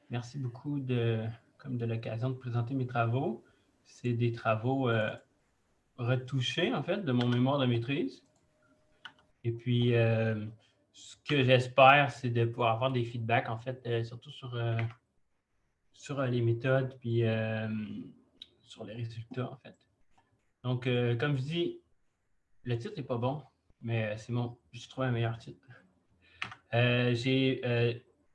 Merci beaucoup de l'occasion de présenter mes travaux. C'est des travaux retouchés, en fait, de mon mémoire de maîtrise. Et puis, ce que j'espère, c'est de pouvoir avoir des feedbacks, en fait, surtout sur les méthodes, puis sur les résultats, en fait. Donc, comme je dis, le titre n'est pas bon, mais c'est bon, j'ai trouvé un meilleur titre. J'ai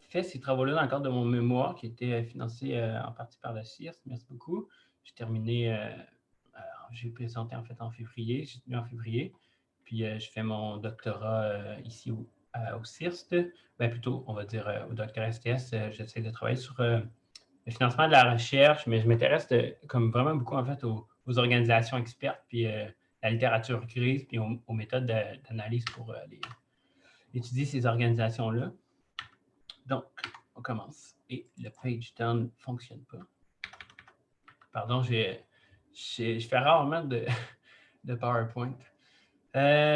fait ces travaux-là dans le cadre de mon mémoire qui était financé en partie par la CIRS. Merci beaucoup. J'ai terminé, j'ai présenté en fait en février, j'ai tenu en février. Puis je fais mon doctorat ici au CIRST. Ben, plutôt, on va dire au doctorat STS. J'essaie de travailler sur le financement de la recherche, mais je m'intéresse comme vraiment beaucoup en fait aux organisations expertes, puis la littérature grise, puis aux méthodes d'analyse pour étudier ces organisations-là. Donc, on commence. Et le page down ne fonctionne pas. Pardon, je fais rarement de PowerPoint.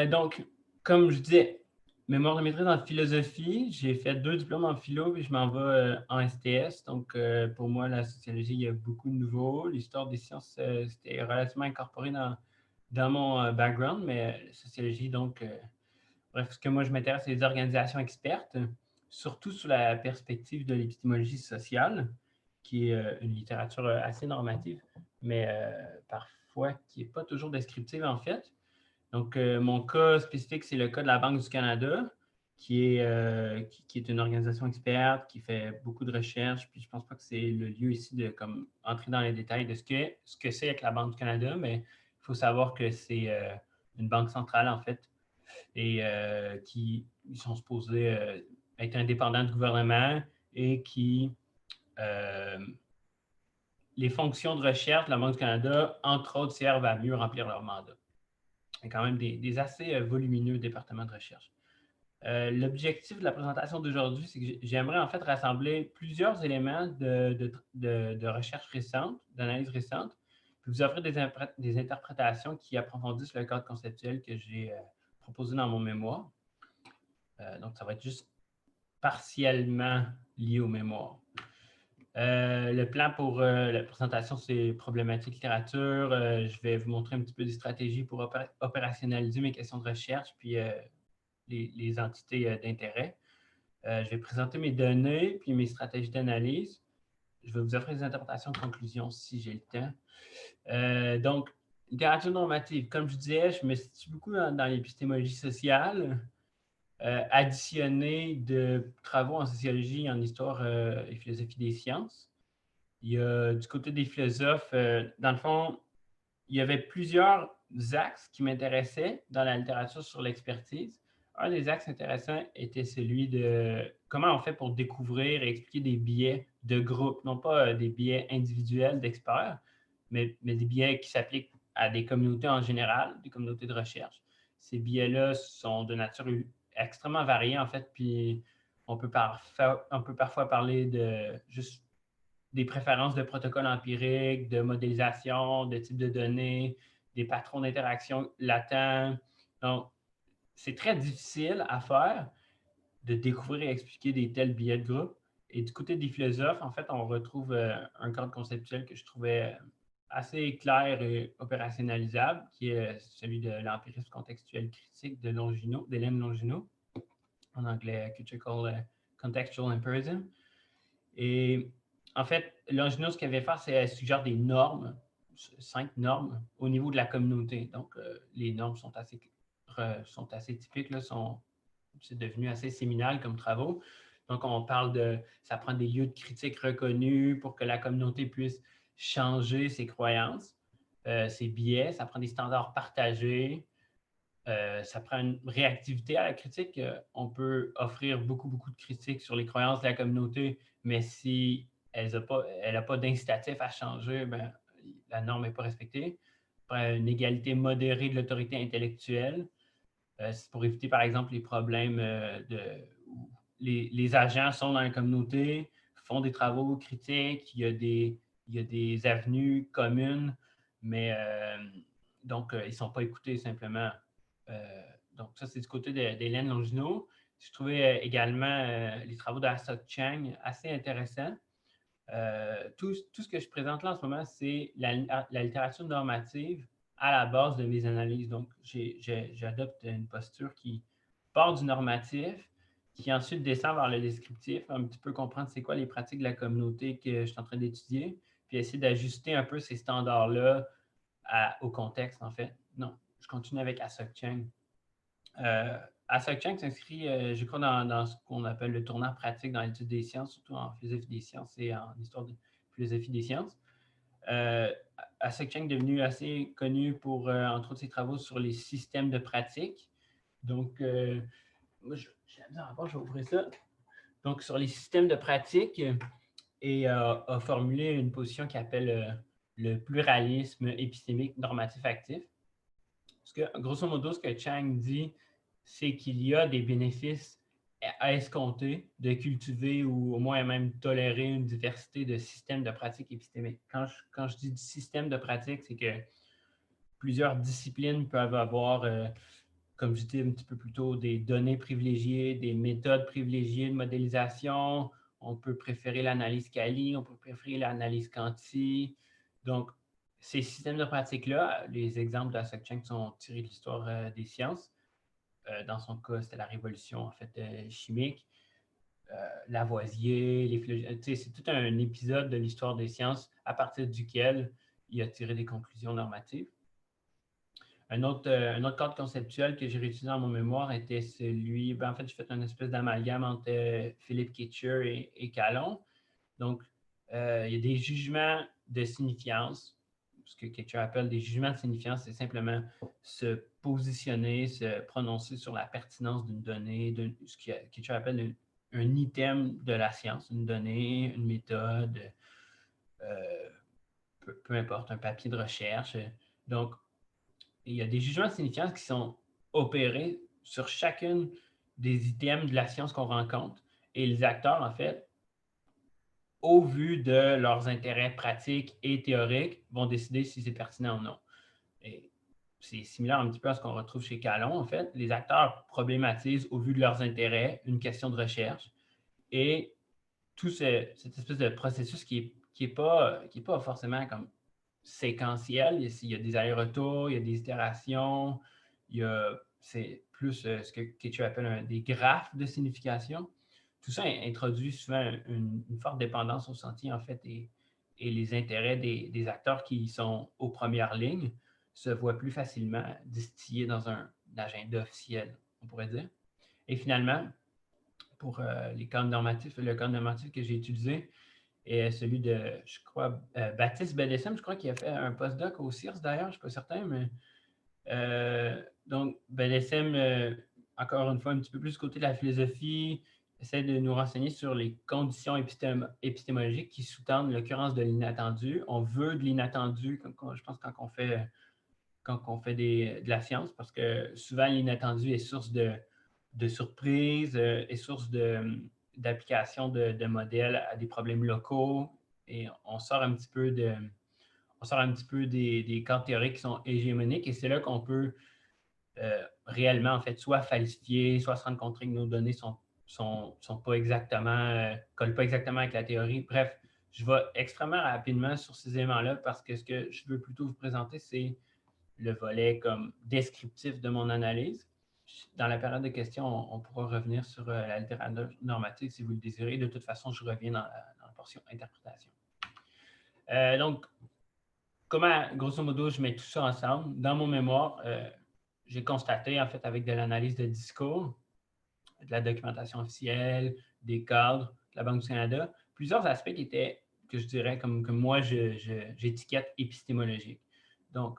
Donc, comme je disais, mémoire de maîtrise en philosophie, j'ai fait 2 diplômes en philo, puis je m'en vais en STS. Donc, pour moi, la sociologie, il y a beaucoup de nouveaux. L'histoire des sciences, c'était relativement incorporé dans mon background, mais la sociologie, donc, bref, ce que moi, je m'intéresse, c'est les organisations expertes, surtout sous la perspective de l'épistémologie sociale, qui est une littérature assez normative, mais parfois qui n'est pas toujours descriptive, en fait. Donc, mon cas spécifique, c'est le cas de la Banque du Canada, qui est une organisation experte, qui fait beaucoup de recherches, puis je ne pense pas que c'est le lieu ici de comme, entrer dans les détails de ce que c'est avec la Banque du Canada, mais il faut savoir que c'est une banque centrale, en fait, et qui sont supposés être indépendants du gouvernement et qui les fonctions de recherche de la Banque du Canada, entre autres, servent à mieux remplir leur mandat. Il y a quand même des assez volumineux départements de recherche. L'objectif de la présentation d'aujourd'hui, c'est que j'aimerais en fait rassembler plusieurs éléments de recherche récente, d'analyse récente, puis vous offrir des interprétations qui approfondissent le cadre conceptuel que j'ai proposé dans mon mémoire. Donc, ça va être juste partiellement lié aux mémoires. Le plan pour la présentation, c'est problématique littérature. Je vais vous montrer un petit peu des stratégies pour opérationnaliser mes questions de recherche, puis les entités d'intérêt. Je vais présenter mes données, puis mes stratégies d'analyse. Je vais vous offrir des interprétations de conclusion si j'ai le temps. Donc, littérature normative. Comme je disais, je me situe beaucoup dans l'épistémologie sociale. Additionné de travaux en sociologie, en histoire et philosophie des sciences. Il y a du côté des philosophes, dans le fond, il y avait plusieurs axes qui m'intéressaient dans la littérature sur l'expertise. Un des axes intéressants était celui de comment on fait pour découvrir et expliquer des biais de groupe, non pas des biais individuels d'experts, mais des biais qui s'appliquent à des communautés en général, des communautés de recherche. Ces biais-là sont de nature extrêmement variée, en fait, puis on peut parfois parler de juste des préférences de protocoles empiriques, de modélisation, de types de données, des patrons d'interaction latents. Donc, c'est très difficile à faire de découvrir et expliquer des tels biais de groupe. Et du côté des philosophes, en fait, on retrouve un cadre conceptuel que je trouvais assez clair et opérationnalisable, qui est celui de l'empirisme contextuel critique d'Hélène Longino, en anglais Critical Contextual Empirism. Et en fait, Longino, ce qu'elle avait fait, c'est qu'elle suggère des normes, 5 normes, au niveau de la communauté. Donc, les normes sont assez typiques, là, c'est devenu assez séminal comme travaux. Donc, on parle ça prend des lieux de critique reconnus pour que la communauté puisse changer ses croyances, ses biais, ça prend des standards partagés, ça prend une réactivité à la critique. On peut offrir beaucoup, beaucoup de critiques sur les croyances de la communauté, mais si elle n'a pas d'incitatif à changer, ben, la norme n'est pas respectée. Une égalité modérée de l'autorité intellectuelle. C'est pour éviter, par exemple, les problèmes où les agents sont dans la communauté, font des travaux critiques, il y a des avenues communes, mais donc, ils ne sont pas écoutés simplement. Donc, ça, c'est du côté d'Hélène Longino. Je trouvais également les travaux d'Asok Chang assez intéressants. Tout ce que je présente là en ce moment, c'est la littérature normative à la base de mes analyses. Donc, j'adopte une posture qui part du normatif, qui ensuite descend vers le descriptif, un petit peu comprendre c'est quoi les pratiques de la communauté que je suis en train d'étudier, puis essayer d'ajuster un peu ces standards-là au contexte, en fait. Non, je continue avec Asok Chang. Asok Chang s'inscrit, je crois, dans ce qu'on appelle le tournant pratique dans l'étude des sciences, surtout en philosophie des sciences et en histoire de philosophie des sciences. Asok Chang est devenu assez connu pour, entre autres, ses travaux sur les systèmes de pratique. Donc, moi, j'ai la misère à voir, je vais ouvrir ça. Donc, sur les systèmes de pratique, et a formulé une position qu'il appelle le pluralisme épistémique normatif actif. Parce que, grosso modo, ce que Chang dit, c'est qu'il y a des bénéfices à escompter de cultiver ou au moins même tolérer une diversité de systèmes de pratiques épistémiques. Quand je dis système de pratique, c'est que plusieurs disciplines peuvent avoir, comme je disais un petit peu plus tôt, des données privilégiées, des méthodes privilégiées de modélisation. On peut préférer l'analyse quali, on peut préférer l'analyse quanti. Donc, ces systèmes de pratique-là, les exemples d'Asok Chang sont tirés de l'histoire des sciences. Dans son cas, c'était la révolution en fait chimique. Lavoisier, c'est tout un épisode de l'histoire des sciences à partir duquel il a tiré des conclusions normatives. Un autre cadre conceptuel que j'ai réutilisé dans mon mémoire était celui, en fait, j'ai fait une espèce d'amalgame entre Philippe Kitcher et Calon. Donc, il y a des jugements de signifiance. Ce que Kitcher appelle des jugements de signifiance, c'est simplement se positionner, se prononcer sur la pertinence d'une donnée, ce que Kitcher appelle un item de la science, une donnée, une méthode, peu importe, un papier de recherche. Donc, il y a des jugements de signifiance qui sont opérés sur chacune des items de la science qu'on rencontre. Et les acteurs, en fait, au vu de leurs intérêts pratiques et théoriques, vont décider si c'est pertinent ou non. Et c'est similaire un petit peu à ce qu'on retrouve chez Calon, en fait. Les acteurs problématisent au vu de leurs intérêts une question de recherche et tout cette espèce de processus qui est pas forcément comme séquentiel. Il y a des allers-retours, il y a des itérations, c'est plus ce que Kitcher appelle des graphes de signification. Tout ça introduit souvent une forte dépendance au sentier, en fait, et les intérêts des acteurs qui sont aux premières lignes se voient plus facilement distillés dans un agenda officiel, on pourrait dire. Et finalement, pour les cadres normatifs, le cadre normatif que j'ai utilisé est celui de, je crois, Baptiste Bellessem, je crois qu'il a fait un postdoc au CIRS d'ailleurs, je ne suis pas certain, mais donc Bellessem, encore une fois, un petit peu plus du côté de la philosophie, essaie de nous renseigner sur les conditions épistémologiques qui sous-tendent l'occurrence de l'inattendu. On veut de l'inattendu, je pense, quand on fait de la science, parce que souvent l'inattendu est source de surprises, est source d'application de modèles à des problèmes locaux, et on sort un petit peu des cadres théoriques qui sont hégémoniques, et c'est là qu'on peut réellement, en fait, soit falsifier, soit se rendre compte que nos données sont pas exactement, collent pas exactement avec la théorie. Bref, je vais extrêmement rapidement sur ces éléments-là parce que ce que je veux plutôt vous présenter, c'est le volet comme descriptif de mon analyse. Dans la période de questions, on pourra revenir sur la littérature normative si vous le désirez. De toute façon, je reviens dans la portion interprétation. Donc, comment, grosso modo, je mets tout ça ensemble? Dans mon mémoire, j'ai constaté, en fait, avec de l'analyse de discours, de la documentation officielle, des cadres, de la Banque du Canada, plusieurs aspects qui étaient, que je dirais, comme moi, j'étiquette épistémologiques. Donc,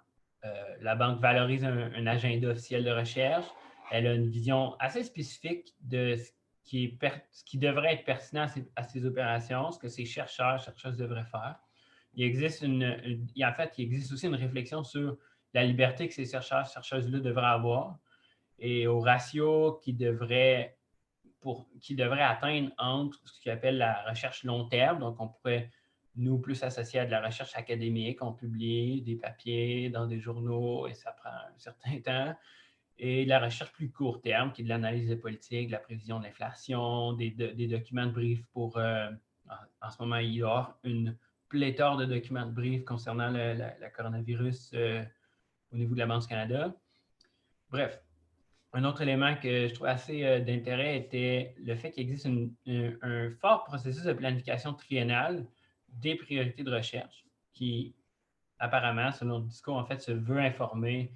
la Banque valorise un agenda officiel de recherche. Elle a une vision assez spécifique de ce qui devrait être pertinent à ses opérations, ce que ses chercheuses devraient faire. Il existe aussi une réflexion sur la liberté que ces chercheuses-là devraient avoir et au ratio qu'ils devraient atteindre entre ce qu'on appelle la recherche long terme. Donc, on pourrait, nous, plus associer à de la recherche académique. On publie des papiers dans des journaux et ça prend un certain temps. Et la recherche plus court terme, qui est de l'analyse de politique, de la prévision de l'inflation, des documents de brief pour En ce moment, il y a une pléthore de documents de briefs concernant le coronavirus au niveau de la Banque du Canada. Bref, un autre élément que je trouve assez d'intérêt était le fait qu'il existe un fort processus de planification triennale des priorités de recherche qui, apparemment, selon le discours, en fait, se veut informer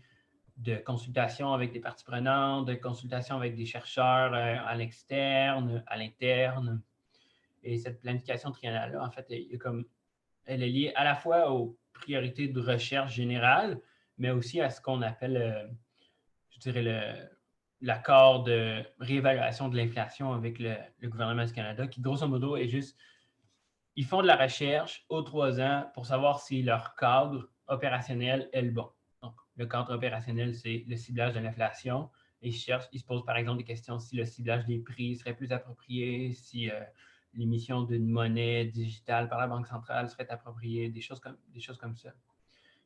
de consultations avec des parties prenantes, de consultations avec des chercheurs à l'externe, à l'interne. Et cette planification triennale-là, en fait, elle est liée à la fois aux priorités de recherche générale, mais aussi à ce qu'on appelle, je dirais, l'accord de réévaluation de l'inflation avec le gouvernement du Canada, qui, grosso modo, est juste, ils font de la recherche aux 3 ans pour savoir si leur cadre opérationnel est le bon. Donc, le cadre opérationnel, c'est le ciblage de l'inflation. Et ils se posent par exemple des questions si le ciblage des prix serait plus approprié, si l'émission d'une monnaie digitale par la Banque centrale serait appropriée, des choses comme ça.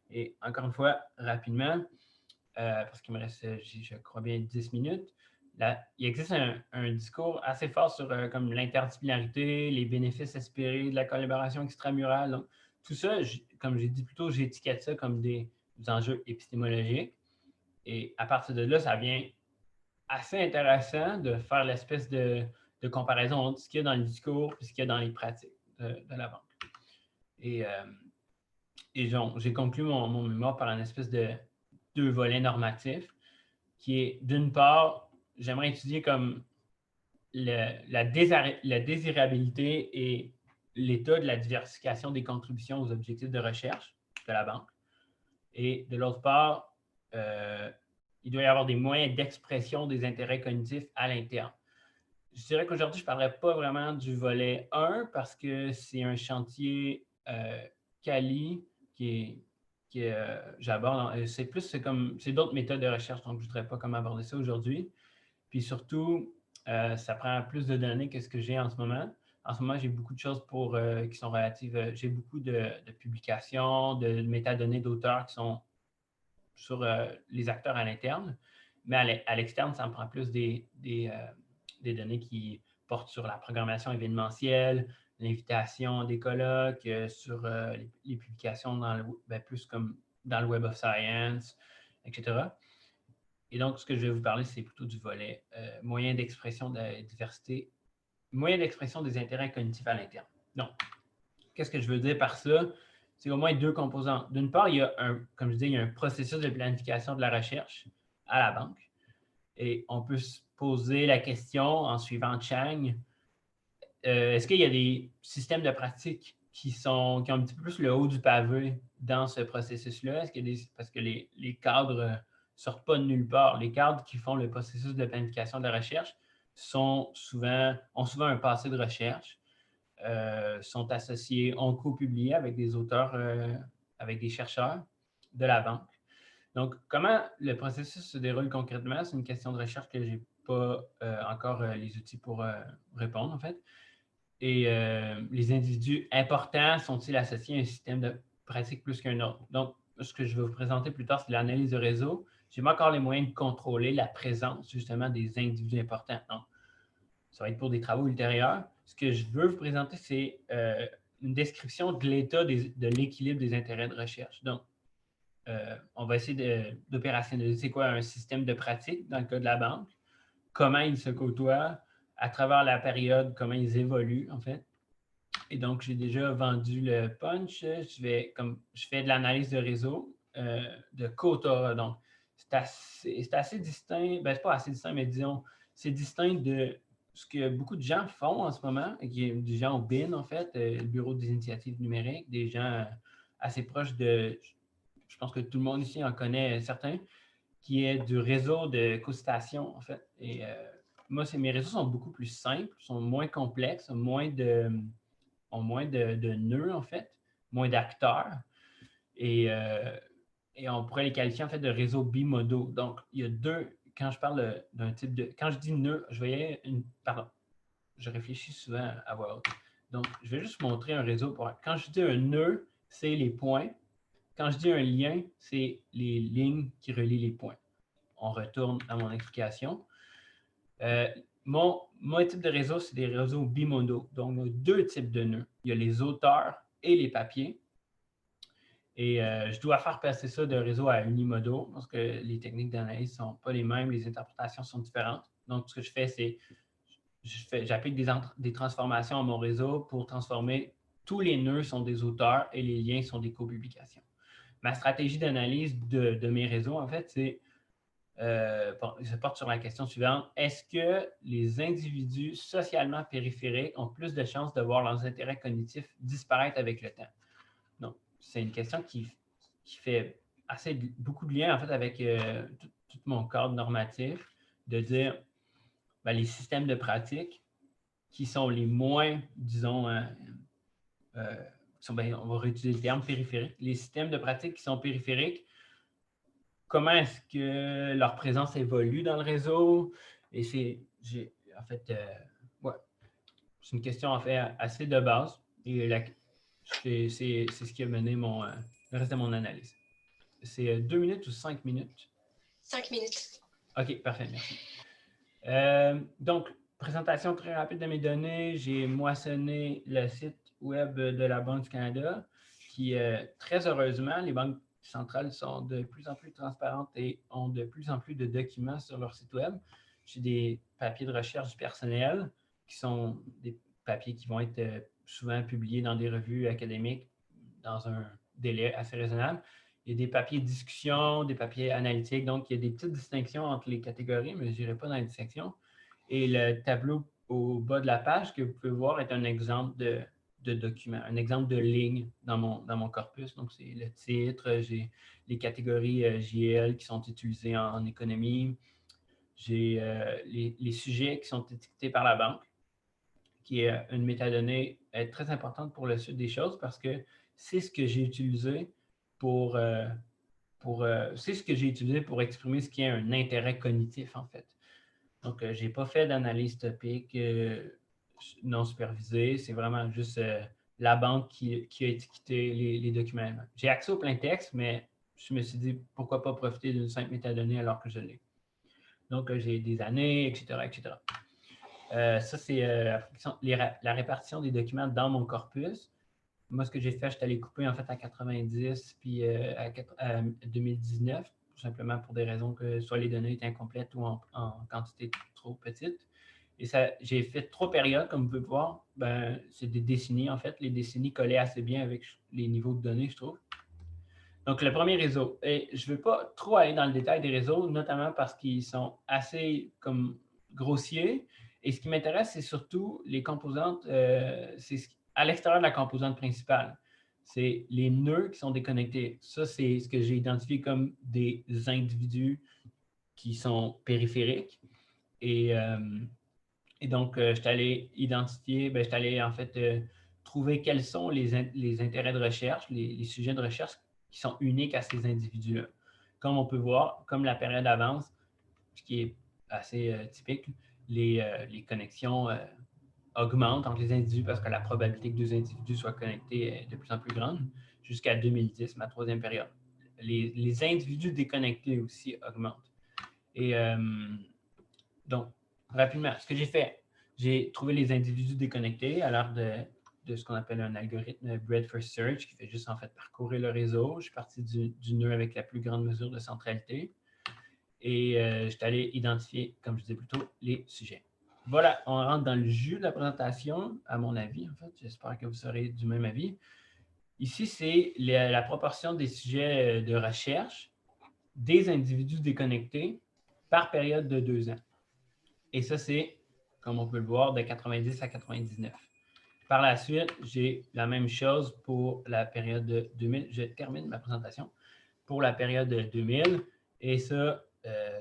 Et encore une fois, rapidement, parce qu'il me reste, je crois bien, 10 minutes, il existe un discours assez fort sur comme l'interdisciplinarité, les bénéfices espérés de la collaboration extramurale. Donc, tout ça, comme j'ai dit plus tôt, j'étiquette ça comme des enjeux épistémologiques. Et à partir de là, ça devient assez intéressant de faire l'espèce de comparaison entre ce qu'il y a dans le discours et ce qu'il y a dans les pratiques de la banque. Et j'ai conclu mon mémoire par une espèce de 2 volets normatifs qui est, d'une part, j'aimerais étudier comme la désirabilité et l'état de la diversification des contributions aux objectifs de recherche de la banque. Et de l'autre part, il doit y avoir des moyens d'expression des intérêts cognitifs à l'interne. Je dirais qu'aujourd'hui, je ne parlerai pas vraiment du volet 1 parce que c'est un chantier quali que j'aborde. C'est d'autres méthodes de recherche, donc je ne voudrais pas comment aborder ça aujourd'hui. Puis surtout, ça prend plus de données que ce que j'ai en ce moment. En ce moment, j'ai beaucoup de choses qui sont relatives. J'ai beaucoup de publications, de métadonnées d'auteurs qui sont sur les acteurs à l'interne. Mais à l'externe, ça me prend plus des données qui portent sur la programmation événementielle, l'invitation des colloques, sur les publications plus comme dans le Web of Science, etc. Et donc, ce que je vais vous parler, c'est plutôt du volet moyen d'expression de la diversité, moyen d'expression des intérêts cognitifs à l'interne. Donc, qu'est-ce que je veux dire par ça? C'est au moins 2 composantes. D'une part, il y a comme je dis, il y a un processus de planification de la recherche à la banque. Et on peut se poser la question en suivant Chang, est-ce qu'il y a des systèmes de pratique qui ont un petit peu plus le haut du pavé dans ce processus-là? Parce que les cadres ne sortent pas de nulle part. Les cadres qui font le processus de planification de la recherche ont souvent un passé de recherche, sont associés, ont co-publié avec des auteurs, avec des chercheurs de la banque. Donc, comment le processus se déroule concrètement? C'est une question de recherche que je n'ai pas encore les outils pour répondre, en fait. Et les individus importants sont-ils associés à un système de pratique plus qu'un autre? Donc, ce que je vais vous présenter plus tard, c'est l'analyse de réseau. Je n'ai pas encore les moyens de contrôler la présence, justement, des individus importants. Donc, ça va être pour des travaux ultérieurs. Ce que je veux vous présenter, c'est une description de l'état de l'équilibre des intérêts de recherche. Donc, on va essayer d'opérationnaliser c'est quoi un système de pratique dans le cas de la banque, comment ils se côtoient à travers la période, comment ils évoluent en fait. Et donc, j'ai déjà vendu le punch. Je fais de l'analyse de réseau de quota. Donc, c'est assez distinct. Ben, c'est pas assez distinct, mais disons, c'est distinct de ce que beaucoup de gens font en ce moment, qui est des gens au BIN, en fait, le Bureau des initiatives numériques, des gens assez proches de, je pense que tout le monde ici en connaît certains, qui est du réseau de co-citation, en fait. Et moi, mes réseaux sont beaucoup plus simples, sont moins complexes, ont moins de nœuds, en fait, moins d'acteurs. Et on pourrait les qualifier, en fait, de réseaux bimodaux. Donc, il y a quand je parle d'un type de... Quand je dis nœud, pardon, je réfléchis souvent à voix haute. Donc, je vais juste montrer un réseau. Quand je dis un nœud, c'est les points. Quand je dis un lien, c'est les lignes qui relient les points. On retourne à mon explication. mon type de réseau, c'est des réseaux bimodaux. Donc, on a deux types de nœuds. Il y a les auteurs et les papiers. Et je dois faire passer ça de réseau à unimodaux parce que les techniques d'analyse ne sont pas les mêmes, les interprétations sont différentes. Donc, ce que je fais, c'est j'applique des transformations à mon réseau pour transformer tous les nœuds sont des auteurs et les liens sont des copublications. Ma stratégie d'analyse de mes réseaux, en fait, c'est je porte sur la question suivante. Est-ce que les individus socialement périphériques ont plus de chances de voir leurs intérêts cognitifs disparaître avec le temps? Donc, c'est une question qui fait beaucoup de liens en fait avec tout mon cadre normatif, de dire les systèmes de pratique qui sont les moins, disons, on va réutiliser le terme périphérique, les systèmes de pratique qui sont périphériques, comment est-ce que leur présence évolue dans le réseau? Et c'est une question en fait assez de base. Et c'est ce qui a mené le reste de mon analyse. C'est 2 minutes ou 5 minutes? 5 minutes. OK, parfait, merci. Donc, présentation très rapide de mes données. J'ai moissonné le site web de la Banque du Canada qui, très heureusement, les banques centrales sont de plus en plus transparentes et ont de plus en plus de documents sur leur site web. J'ai des papiers de recherche du personnel qui sont des papiers qui vont être souvent publiés dans des revues académiques dans un délai assez raisonnable. Il y a des papiers de discussion, des papiers analytiques. Donc, il y a des petites distinctions entre les catégories, mais je n'irai pas dans les distinctions. Et le tableau au bas de la page que vous pouvez voir est un exemple de document, un exemple de ligne dans mon corpus. Donc, c'est le titre, j'ai les catégories JL qui sont utilisées en économie, j'ai les sujets qui sont étiquetés par la banque, qui est une métadonnée très importante pour le suite des choses parce que c'est ce que j'ai utilisé pour exprimer ce qui est un intérêt cognitif, en fait. Donc, je n'ai pas fait d'analyse topique non supervisée. C'est vraiment juste la banque qui a étiqueté les documents. J'ai accès au plein texte, mais je me suis dit, pourquoi pas profiter d'une simple métadonnée alors que je l'ai. Donc, j'ai des années, etc., etc. Ça, c'est la répartition des documents dans mon corpus. Moi, ce que j'ai fait, je suis allé couper en fait à 90 puis à 2019, tout simplement pour des raisons que soit les données étaient incomplètes ou en quantité trop petite. Et j'ai fait 3 périodes, comme vous pouvez voir. C'est des décennies, en fait. Les décennies collaient assez bien avec les niveaux de données, je trouve. Donc, le premier réseau. Et je ne veux pas trop aller dans le détail des réseaux, notamment parce qu'ils sont assez comme grossiers. Et ce qui m'intéresse, c'est surtout les composantes, c'est à l'extérieur de la composante principale. C'est les nœuds qui sont déconnectés. Ça, c'est ce que j'ai identifié comme des individus qui sont périphériques. Et donc, je suis allé identifier, je suis allé en fait trouver quels sont les intérêts de recherche, les sujets de recherche qui sont uniques à ces individus-là. Comme on peut voir, comme la période avance, ce qui est assez typique, les connexions augmentent entre les individus parce que la probabilité que deux individus soient connectés est de plus en plus grande, jusqu'à 2010, ma 3e période. Les individus déconnectés aussi augmentent. Et donc, rapidement, ce que j'ai fait, j'ai trouvé les individus déconnectés à l'heure de ce qu'on appelle un algorithme Breadth First Search qui fait juste en fait parcourir le réseau. Je suis parti du nœud avec la plus grande mesure de centralité et je suis allé identifier, comme je disais plus tôt, les sujets. Voilà, on rentre dans le jus de la présentation, à mon avis, en fait. J'espère que vous serez du même avis. Ici, c'est la proportion des sujets de recherche des individus déconnectés par période de 2 ans. Et ça, c'est, comme on peut le voir, de 90 à 99. Par la suite, j'ai la même chose pour la période de 2000. Je termine ma présentation pour la période de 2000. Et ça,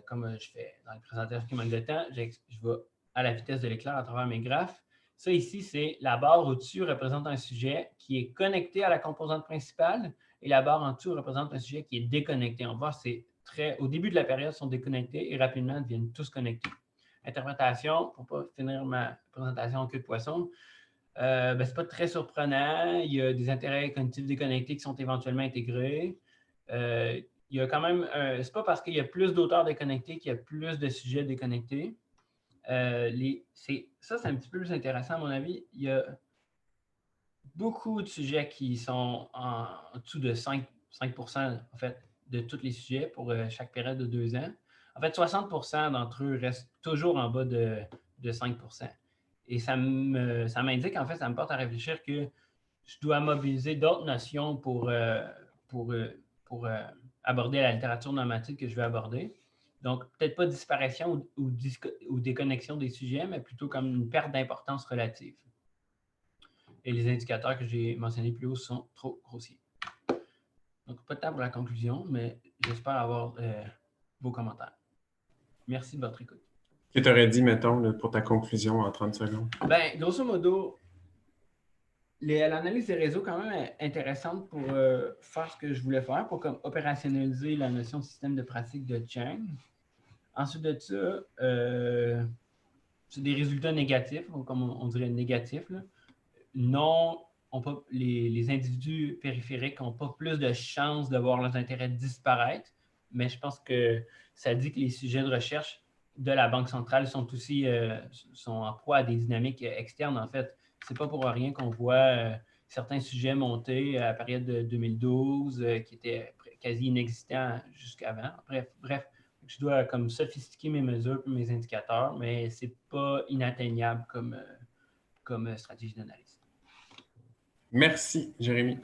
comme je fais dans les présentations qui manquent de temps, je vais à la vitesse de l'éclair à travers mes graphes. Ça ici, c'est la barre au-dessus représente un sujet qui est connecté à la composante principale et la barre en dessous représente un sujet qui est déconnecté. On voit, c'est au début de la période, ils sont déconnectés et rapidement deviennent tous connectés. Interprétation, pour ne pas finir ma présentation en queue de poisson, c'est pas très surprenant. Il y a des intérêts cognitifs déconnectés qui sont éventuellement intégrés. Il y a quand même, c'est pas parce qu'il y a plus d'auteurs déconnectés qu'il y a plus de sujets déconnectés. Ça, c'est un petit peu plus intéressant à mon avis. Il y a beaucoup de sujets qui sont en dessous de 5% en fait, de tous les sujets pour chaque période de 2 ans. En fait, 60% d'entre eux restent toujours en bas de 5%. Et ça m'indique, en fait, ça me porte à réfléchir que je dois mobiliser d'autres notions pour, pour aborder la littérature normative que je veux aborder. Donc, peut-être pas disparition ou déconnexion des sujets, mais plutôt comme une perte d'importance relative. Et les indicateurs que j'ai mentionnés plus haut sont trop grossiers. Donc, pas de temps pour la conclusion, mais j'espère avoir vos commentaires. Merci de votre écoute. Que tu aurais dit, mettons, là, pour ta conclusion en 30 secondes? Ben, grosso modo, l'analyse des réseaux, quand même, est intéressante pour faire ce que je voulais faire, pour comme opérationnaliser la notion de système de pratique de Chang. Ensuite de ça, c'est des résultats négatifs, comme on dirait négatifs. Là. Non, les individus périphériques n'ont pas plus de chances de voir leurs intérêts disparaître, mais je pense que ça dit que les sujets de recherche de la Banque centrale sont aussi sont en proie à des dynamiques externes. En fait, c'est pas pour rien qu'on voit certains sujets monter à la période de 2012 qui étaient quasi inexistants jusqu'avant. Bref, je dois comme sophistiquer mes mesures et mes indicateurs, mais c'est pas inatteignable comme stratégie d'analyse. Merci, Jérémy.